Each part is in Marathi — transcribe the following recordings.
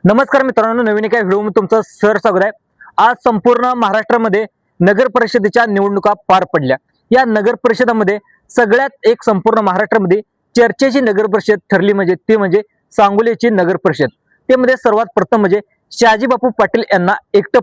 नमस्कार मित्रांनो, नवीन एका व्हिडिओमध्ये तुमचं स्वागत आहे। आज संपूर्ण महाराष्ट्रामध्ये नगर परिषदेच्या निवडणुका पार पडल्या। या नगर परिषदामध्ये सगळ्यात एक संपूर्ण महाराष्ट्रामध्ये चर्चेची नगर परिषद ठरली म्हणजे सांगोलीची नगर परिषद। ते मध्ये सर्वात प्रथम म्हणजे शहाजी बापू पाटील यांना एकटं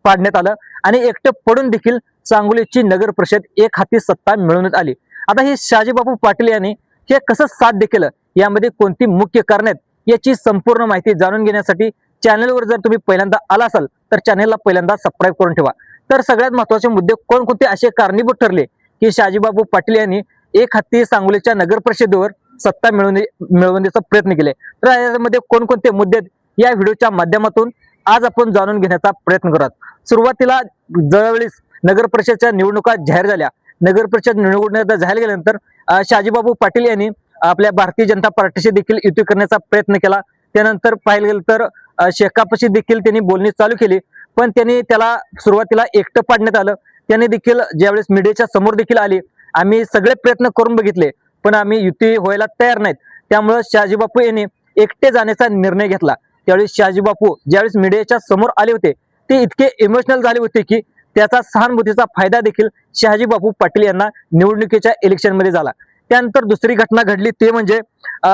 पाडण्यात आलं आणि एकटं पडून देखील सांगोलीची नगर परिषद एक हाती सत्ता मिळवण्यात आली। आता ही शहाजी बापू पाटील यांनी हे कसं साध्य केलं, यामध्ये कोणती मुख्य कारणे आहेत याची संपूर्ण माहिती जाणून घेण्यासाठी चॅनलवर जर तुम्ही पहिल्यांदा आला असाल तर चॅनलला पहिल्यांदा सबस्क्राइब करून ठेवा। तर सगळ्यात महत्त्वाचे मुद्दे कोणकोणते असे कारणीभूत ठरले की शहाजी बापू पाटील यांनी एक हाती सांगोलीच्या नगर परिषदेवर सत्ता मिळवण्याचा प्रयत्न केले। तर यामध्ये कोणकोणते मुद्दे या व्हिडिओच्या माध्यमातून आज आपण जाणून घेण्याचा प्रयत्न करूयात। सुरुवातीला ज्यावेळी नगर परिषदेच्या निवडणुका जाहीर झाल्या, नगर परिषद निवडणुका जाहीर केल्यानंतर शहाजी बापू पाटील यांनी आपल्या भारतीय जनता पार्टीशी देखील युती करण्याचा प्रयत्न केला। त्यानंतर पाहिलं गेलं तर शेकापशी देखील त्यांनी बोलणी चालू केली, पण त्यांनी त्याला सुरुवातीला एकटं पाडण्यात आलं। त्यांनी देखील ज्यावेळेस मीडियाच्या समोर देखील आले, आम्ही सगळे प्रयत्न करून बघितले पण आम्ही युती व्हायला तयार नाहीत, त्यामुळे शहाजी बापू यांनी एकटे जाण्याचा निर्णय घेतला। त्यावेळी शहाजी बापू ज्यावेळेस मीडियाच्या समोर आले होते ते इतके इमोशनल झाले होते की त्याचा सहानुभूतीचा फायदा देखील शहाजी बापू पाटील यांना निवडणुकीच्या इलेक्शन मध्ये झाला। त्यानंतर दुसरी घटना घडली ते म्हणजे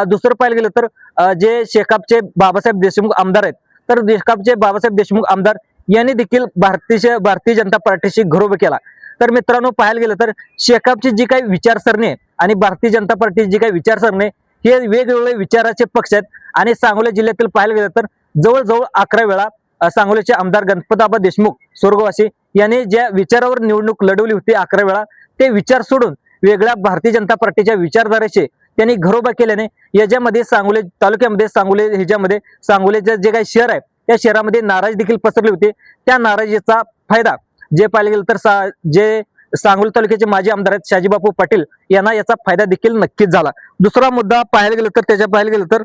दुसरं पाहिलं गेलं तर जे शेकापचे बाबासाहेब देशमुख आमदार आहेत, तर शेकापचे बाबासाहेब देशमुख आमदार यांनी देखील भारतीय जनता पार्टीशी घरोबा केला। तर मित्रांनो, पाहायला गेलं तर शेकापची जी काही विचारसरणी आहे आणि भारतीय जनता पार्टीची जी काही विचारसरणी आहे हे वेगवेगळे विचाराचे पक्ष आहेत। आणि सांगोला जिल्ह्यातील पाहायला गेलं तर जवळजवळ 11 वेळा सांगोलीचे आमदार गणपतआबा देशमुख स्वर्गवासी यांनी ज्या विचारावर निवडणूक लढवली होती 11 वेळा, ते विचार सोडून वेगळ्या भारतीय जनता पार्टीच्या विचारधारेचे त्यांनी घरोबा केल्याने याच्यामध्ये सांगोली तालुक्यामध्ये सांगोलीचे जे काही शहर आहे त्या शहरामध्ये नाराजी देखील पसरली होती। त्या नाराजीचा फायदा जे पाहिलं गेलं तर जे सांगोली तालुक्याचे माजी आमदार आहेत शहाजी बापू पाटील यांना याचा फायदा देखील नक्कीच झाला। दुसरा मुद्दा पाहायला गेलं तर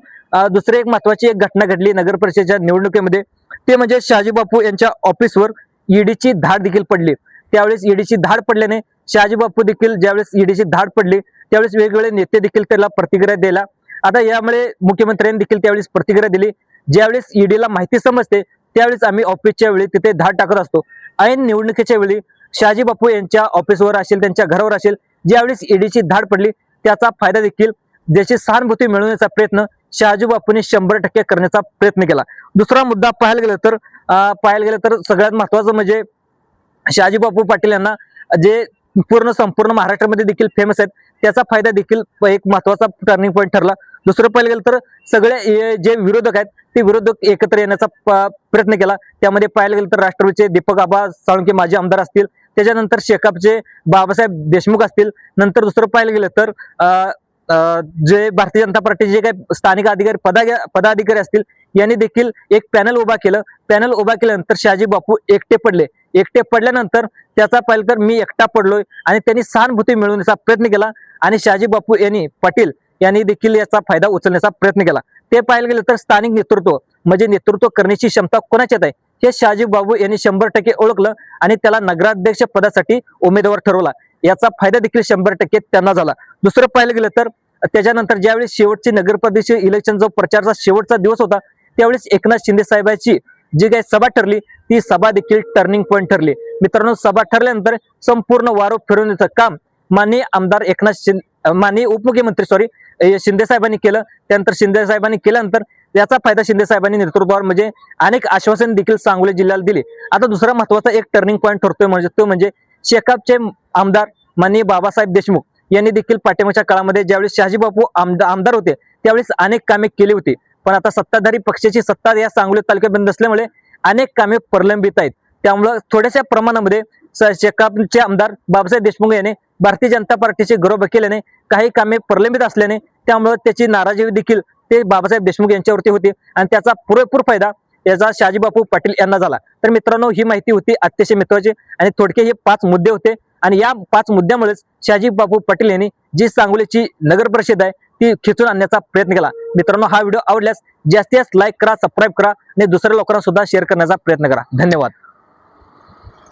दुसरी एक महत्वाची एक घटना घडली नगर परिषदेच्या निवडणुकीमध्ये, ते म्हणजे शहाजी बापू यांच्या ऑफिसवर ईडीची धाड देखील पडली। त्यावेळेस ईडीची धाड पडल्याने शहाजी बापू देखील ज्यावेळेस ईडीची धाड पडली त्यावेळेस वेगवेगळे नेते देखील त्याला प्रतिक्रिया दिला। आता यामुळे मुख्यमंत्र्यांनी देखील त्यावेळेस प्रतिक्रिया दिली, ज्यावेळेस ईडीला माहिती समजते त्यावेळेस आम्ही ऑफिसच्या वेळी तिथे धाड टाकत असतो। ऐन निवडणुकीच्या वेळी शहाजी बापू यांच्या ऑफिसवर असेल, त्यांच्या घरावर असेल, ज्यावेळेस ईडीची धाड पडली त्याचा फायदा देखील ज्याची सहानुभूती मिळवण्याचा प्रयत्न शहाजी बापूंनी 100% करण्याचा प्रयत्न केला। दुसरा मुद्दा पाहायला गेलं तर सगळ्यात महत्वाचं म्हणजे शहाजी बापू पाटील यांना जे संपूर्ण महाराष्ट्रामध्ये देखील फेमस आहेत त्याचा फायदा देखील एक महत्वाचा टर्निंग पॉईंट ठरला। दुसरं पाहिलं गेलं तर सगळे जे विरोधक आहेत ते विरोधक एकत्र येण्याचा प्रयत्न केला। त्यामध्ये पाहिलं गेलं तर राष्ट्रवादीचे दीपक आबा साळुंखे माजी आमदार असतील, त्याच्यानंतर शेकापचे बाबासाहेब देशमुख असतील, नंतर दुसरं पाहिलं गेलं तर जे भारतीय जनता पार्टीचे जे काही स्थानिक पदाधिकारी असतील यांनी देखील एक पॅनल उभा केलं। पॅनल उभा केल्यानंतर शहाजी बापू एकटे पडल्यानंतर त्याचा पाहिलं तर मी एकटा पडलोय आणि त्यांनी सहानुभूती मिळवण्याचा प्रयत्न केला आणि शहाजी बापू पाटील यांनी देखील याचा फायदा उचलण्याचा प्रयत्न केला। ते पाहायला गेलं तर स्थानिक नेतृत्व करण्याची क्षमता कोणाच्यात आहे हे शहाजी बापू यांनी 100% ओळखलं आणि त्याला नगराध्यक्ष पदासाठी उमेदवार ठरवला। याचा फायदा देखील 100% त्यांना झाला। दुसरं पाहिलं गेलं तर त्याच्यानंतर ज्यावेळी शेवटची नगर परिषद इलेक्शनचा प्रचारचा शेवटचा दिवस होता त्यावेळेस एकनाथ शिंदे साहेबांची जी काही सभा ठरली ती सभा देखील टर्निंग पॉईंट ठरली। मित्रांनो, सभा ठरल्यानंतर संपूर्ण वारो फिरवण्याचं काम माननीय उपमुख्यमंत्री शिंदे साहेबांनी केलं। त्यानंतर शिंदे साहेबांनी केल्यानंतर याचा फायदा शिंदे साहेबांनी नेतृत्वावर म्हणजे अनेक आश्वासन देखील सांगोली जिल्ह्याला दिले। आता दुसरा महत्वाचा एक टर्निंग पॉईंट ठरतोय तो म्हणजे शेकापचे आमदार माननीय बाबासाहेब देशमुख यांनी देखील पाठिंबाच्या काळामध्ये ज्यावेळेस शहाजी बापू आमदार होते त्यावेळेस अनेक कामे केली होती, पण आता सत्ताधारी पक्षाची सत्ता या सांगोली तालुक्यात असल्यामुळे अनेक कामे प्रलंबित आहेत। त्यामुळे थोड्याशा प्रमाणामध्ये शेकापचे आमदार बाबासाहेब देशमुख यांनी भारतीय जनता पार्टीचे घरोबा केल्याने काही कामे प्रलंबित असल्याने त्यामुळे त्याची नाराजी देखील ते बाबासाहेब देशमुख यांच्यावरती होती आणि त्याचा पुरेपूर फायदा याचा शहाजी बापू पाटील यांना झाला। तर मित्रांनो, ही माहिती होती अतिशय महत्त्वाची आणि थोडके हे 5 मुद्दे होते आणि या 5 मुद्द्यामुळेच शहाजी बापू पाटील यांनी जी सांगोलीची नगर परिषद आहे ती खिचून आणण्याचा प्रयत्न केला। मित्रांनो, हा व्हिडिओ आवडल्यास जास्तीत जास्त लाईक करा, सबस्क्राईब करा आणि दुसऱ्या लोकांना सुद्धा शेअर करण्याचा प्रयत्न करा। धन्यवाद।